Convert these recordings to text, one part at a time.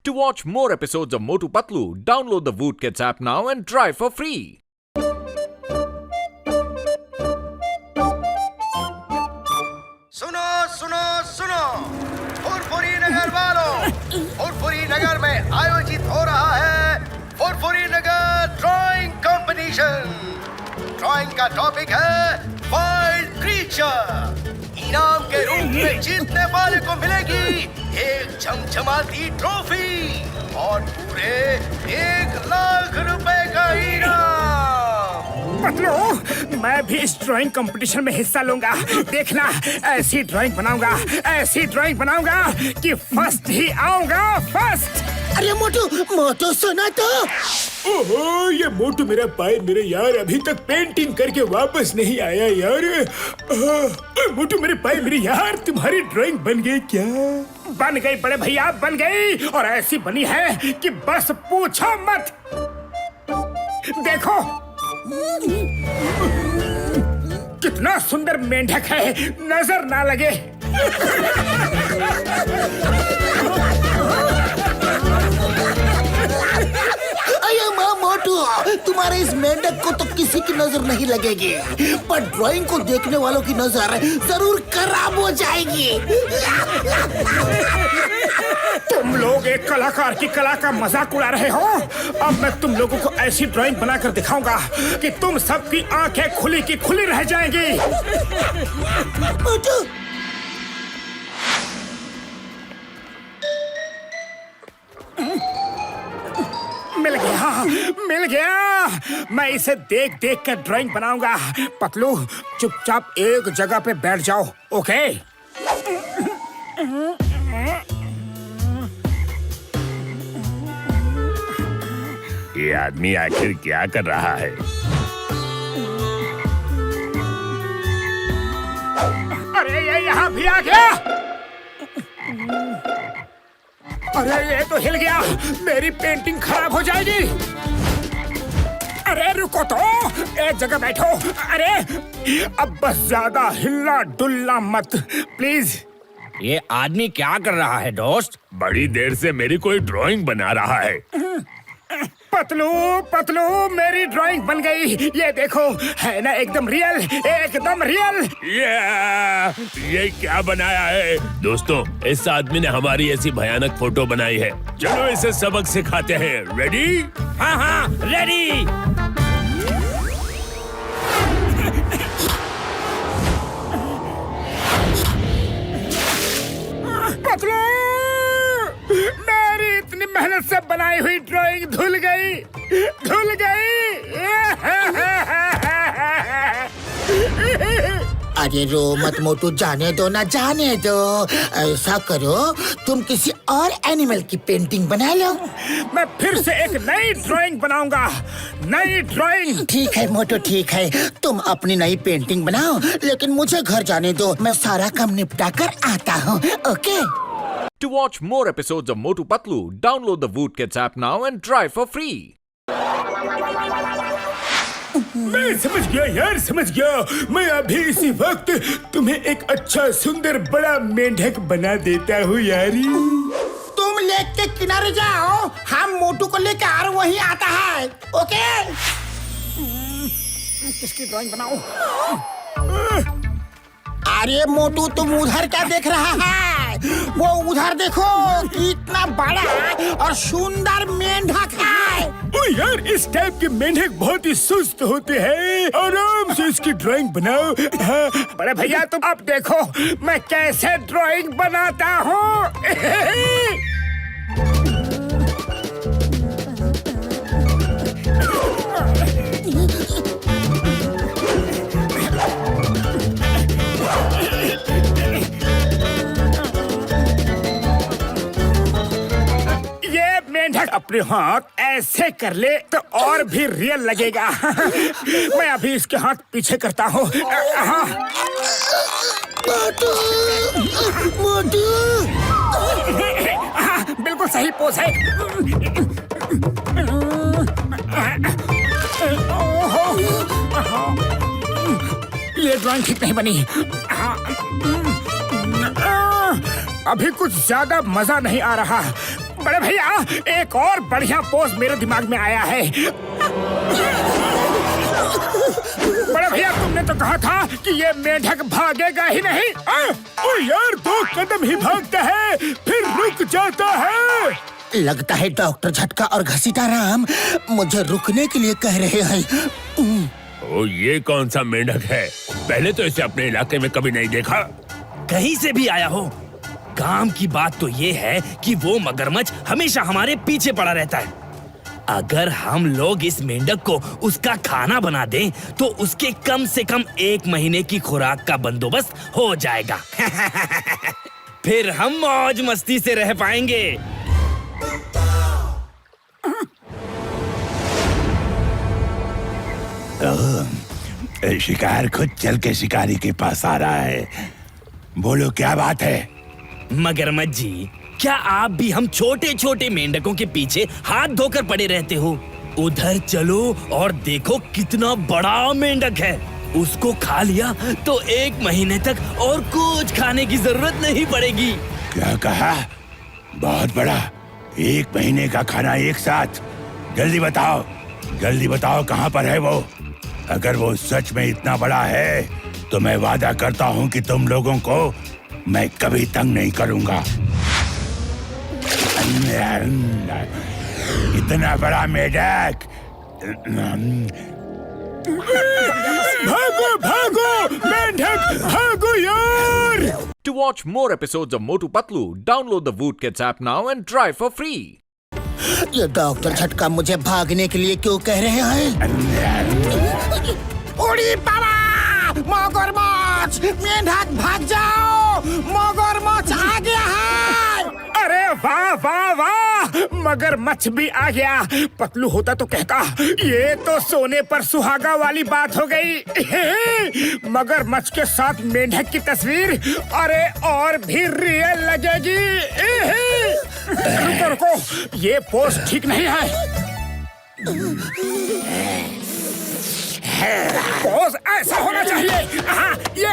To watch more episodes of Motu Patlu, download the Voot Kids app now and try for free. सुनो सुनो सुनो फुरफुरी नगर वालों, फुरफुरी नगर में आयोजित हो रहा है फुरफुरी नगर ड्राइंग कंपटीशन। ड्राइंग का टॉपिक है वाइल्ड क्रीचर। इनाम के रूप में जीतने वाले को मिलेगी एक झमझमाती ट्रॉफी और पूरे 1,00,000 रुपए का इनाम। पतलू, मैं भी इस ड्राइंग कंपटीशन में हिस्सा लूंगा। देखना, ऐसी ड्राइंग बनाऊंगा कि फर्स्ट ही आऊंगा, फर्स्ट। अरे मोटू मोटू सुना तो। ओहो, ये मोटू मेरा भाई मेरे यार अभी तक पेंटिंग करके वापस नहीं आया यार। मोटू मेरे भाई मेरे यार, तुम्हारी ड्राइंग बन गई क्या? बन गई बड़े भैया, बन गई, और ऐसी बनी है कि बस पूछो मत। देखो कितना सुंदर मेंढक है, नजर ना लगे। अरे माँ मोटू, तुम्हारे इस मेंढक को तो किसी की नजर नहीं लगेगी, पर ड्राइंग को देखने वालों की नजर जरूर खराब हो जाएगी। तुम लोग एक कलाकार की कला का मजाक उड़ा रहे हो। अब मैं तुम लोगों को ऐसी ड्राइंग बनाकर दिखाऊंगा कि तुम सबकी आंखें खुली की खुली रह जाएंगी। मोटू, मिल गया। मैं इसे देख देख कर ड्राइंग बनाऊंगा। पतलू, चुपचाप एक जगह पे बैठ जाओ, ओके? ये आदमी आखिर क्या कर रहा है? अरे ये यहाँ भी आ गया। अरे ये तो हिल गया, मेरी पेंटिंग खराब हो जाएगी। अरे रुको तो, एक जगह बैठो। अरे अब बस ज्यादा हिलना डुलना मत, प्लीज। ये आदमी क्या कर रहा है दोस्त? बड़ी देर से मेरी कोई ड्राइंग बना रहा है। पतलू पतलू, मेरी ड्राइंग बन गई, ये देखो, है ना एकदम रियल, एकदम रियल। ये क्या बनाया है? दोस्तों, इस आदमी ने हमारी ऐसी भयानक फोटो बनाई है। चलो इसे सबक सिखाते हैं। रेडी? हाँ, रेडी। पतलू, मेरी इतनी मेहनत से बनाई हुई ड्राइंग धुल गई। अरे रो मत मोटू, जाने दो ना, जाने दो। ऐसा करो, तुम किसी और एनिमल की पेंटिंग बना लो। मैं फिर से एक नई ड्राइंग बनाऊंगा, नई ड्राइंग। ठीक है मोटू, ठीक है, तुम अपनी नई पेंटिंग बनाओ, लेकिन मुझे घर जाने दो, मैं सारा काम निपटा कर आता हूँ, okay? To watch more episodes of Motu Patlu, download the Voot Kids app now and try for free. मैं समझ गया यार, समझ गया। मैं अभी इसी वक्त तुम्हें एक अच्छा सुंदर बड़ा मेंढक बना देता हूँ यारी। तुम लेक के किनारे जाओ, हम मोटू को लेकर वहीं आता है, ओके? किसकी ड्राइंग बनाऊं? अरे मोटू, तुम उधर क्या देख रहा है? वो उधर देखो, कितना बड़ा और सुंदर मेंढक है। ओ यार, इस टाइप के मेंढक बहुत ही सुस्त होते हैं। आराम से इसकी ड्राइंग बनाओ। हाँ, बड़े भैया तुम अब देखो मैं कैसे ड्राइंग बनाता हूँ। अपने हाथ ऐसे कर ले तो और भी रियल लगेगा। मैं अभी इसके हाथ पीछे करता हूँ। मोटू, बिल्कुल सही पोज है। ये ड्राइंग ठीक नहीं बनी। अभी कुछ ज्यादा मजा नहीं आ रहा। बड़े भैया, एक और बढ़िया पोज मेरे दिमाग में आया है। बड़े भैया, तुमने तो कहा था कि ये मेंढक भागेगा ही नहीं। ओ यार, 2 कदम ही भागता है, फिर रुक जाता है। लगता है डॉक्टर झटका और घसीटाराम मुझे रुकने के लिए कह रहे हैं। ओ, ये कौन सा मेंढक है? पहले तो इसे अपने इलाके में कभी नहीं देखा। कहीं से भी आया हो। काम की बात तो ये है कि वो मगरमच्छ हमेशा हमारे पीछे पड़ा रहता है। अगर हम लोग इस मेंढक को उसका खाना बना दें, तो उसके कम से कम 1 महीने की खुराक का बंदोबस्त हो जाएगा। फिर हम मौज मस्ती से रह पाएंगे। शिकार खुद चल के शिकारी के पास आ रहा है। बोलो क्या बात है? मगरमच्छ जी, क्या आप भी हम छोटे छोटे मेंढकों के पीछे हाथ धोकर पड़े रहते हो? उधर चलो और देखो कितना बड़ा मेंढक है। उसको खा लिया तो 1 महीने तक और कुछ खाने की जरूरत नहीं पड़ेगी। क्या कहा? बहुत बड़ा? 1 महीने का खाना एक साथ? जल्दी बताओ कहाँ पर है वो? अगर वो सच में इतना बड़ा है तो मैं वादा करता हूँ कि तुम लोगों को मैं कभी तंग नहीं करूँगा। इतना बड़ा मेंढक! भागो भागो मेंढक, भागो यार! To watch more episodes of Motu Patlu, download the Woot Kids app now and try for free. ये डॉक्टर झटका मुझे भागने के लिए क्यों कह रहे हैं? उड़ी पावा! मगरमच्छ! मेंढक भाग जाओ! मगरमच्छ आ गया है! अरे वाह वाह वाह, मगरमच्छ भी आ गया। पतलू होता तो कहता ये तो सोने पर सुहागा वाली बात हो गई। मगरमच्छ के साथ मेंढक की तस्वीर अरे और भी रियल लगेगी। रुको रुको, ये पोज ठीक नहीं है। पोज ऐसा होना चाहिए। हाँ, ये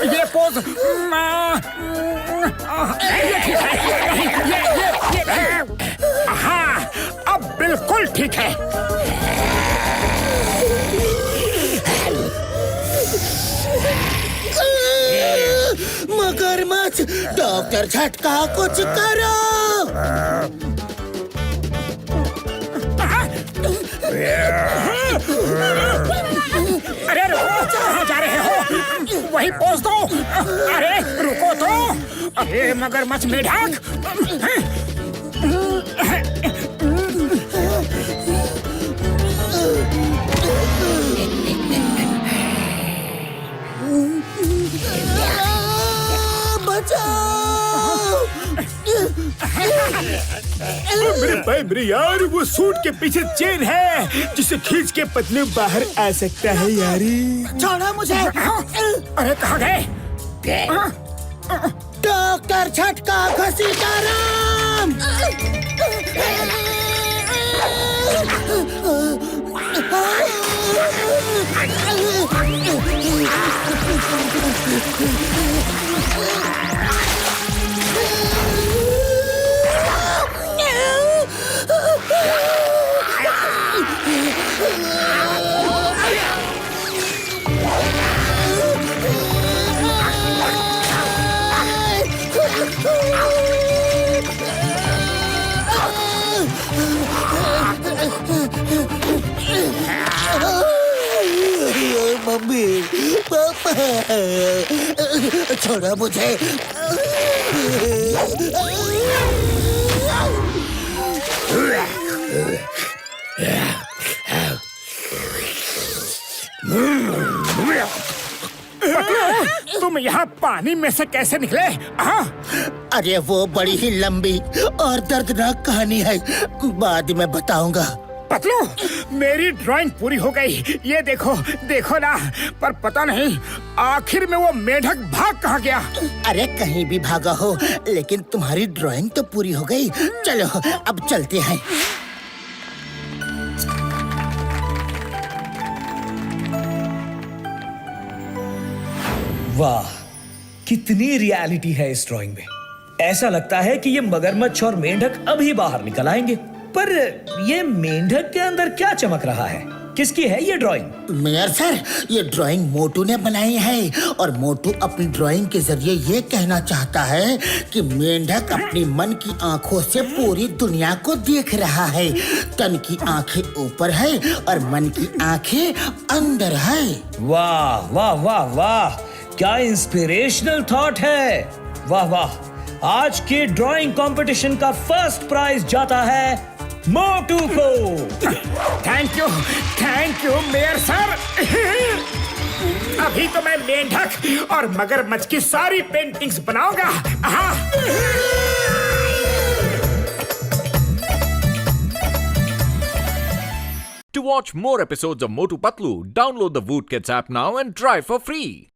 ये पोज ये ठीक है। हाँ, अब बिल्कुल ठीक है। मगरमच्छ, डॉक्टर झटका कुछ करो! अरे रुको, कहाँ जा रहे हो? वही पोज दो। अरे रुको तो। अरे मगरमच्छ मेंढक! मेरे यार, वो सूट के पीछे चेन है जिसे खींच के पतलू बाहर आ सकता है यारी। छोड़ो मुझे! अरे कहाँ गए? डॉक्टर झटका घसीटाराम! मम्मी, पापा, छोड़ो मुझे। तुम यहाँ पानी में से कैसे निकले? अरे वो बड़ी ही लंबी और दर्दनाक कहानी है, बाद में बताऊंगा। पतलू, मेरी ड्राइंग पूरी हो गई। ये देखो देखो ना, पर पता नहीं आखिर में वो मेंढक भाग कहाँ गया। अरे कहीं भी भागा हो, लेकिन तुम्हारी ड्राइंग तो पूरी हो गई। चलो अब चलते हैं। वाह, कितनी रियलिटी है इस ड्राइंग में। ऐसा लगता है कि ये मगरमच्छ और मेंढक अभी बाहर निकल आएंगे। पर ये मेंढक के अंदर क्या चमक रहा है? किसकी है ये ड्राइंग? मेयर सर, ये ड्राइंग मोटू ने बनाई है और मोटू अपनी ड्राइंग के जरिए ये कहना चाहता है कि मेंढक अपनी मन की आंखों से पूरी दुनिया को देख रहा है। तन की आंखें ऊपर है और मन की आंखें अंदर है। वाह वाह वाह वाह, क्या इंस्पिरेशनल थॉट है। वाह वाह, आज के ड्राइंग कंपटीशन का फर्स्ट प्राइज जाता है मोटू को। Thank you mayor sir. अभी तो मैं मेंढक और मगरमच्छ की सारी पेंटिंग्स बनाऊंगा। To watch more episodes of Motu Patlu, download the Voot Kids app now and try for free.